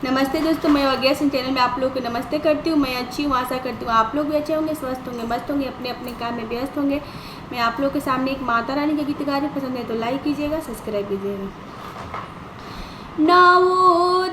नमस्ते दोस्तों, मैं वगैरह सिंह चैनल में आप लोगों को नमस्ते करती हूँ। मैं अच्छी हूँ, आशा करती हूँ आप लोग भी अच्छे होंगे, स्वस्थ होंगे, मस्त होंगे, अपने अपने काम में व्यस्त होंगे। मैं आप लोगों के सामने एक माता रानी के गीत गा रही, पसंद है तो लाइक कीजिएगा, सब्सक्राइब कीजिएगा। नवो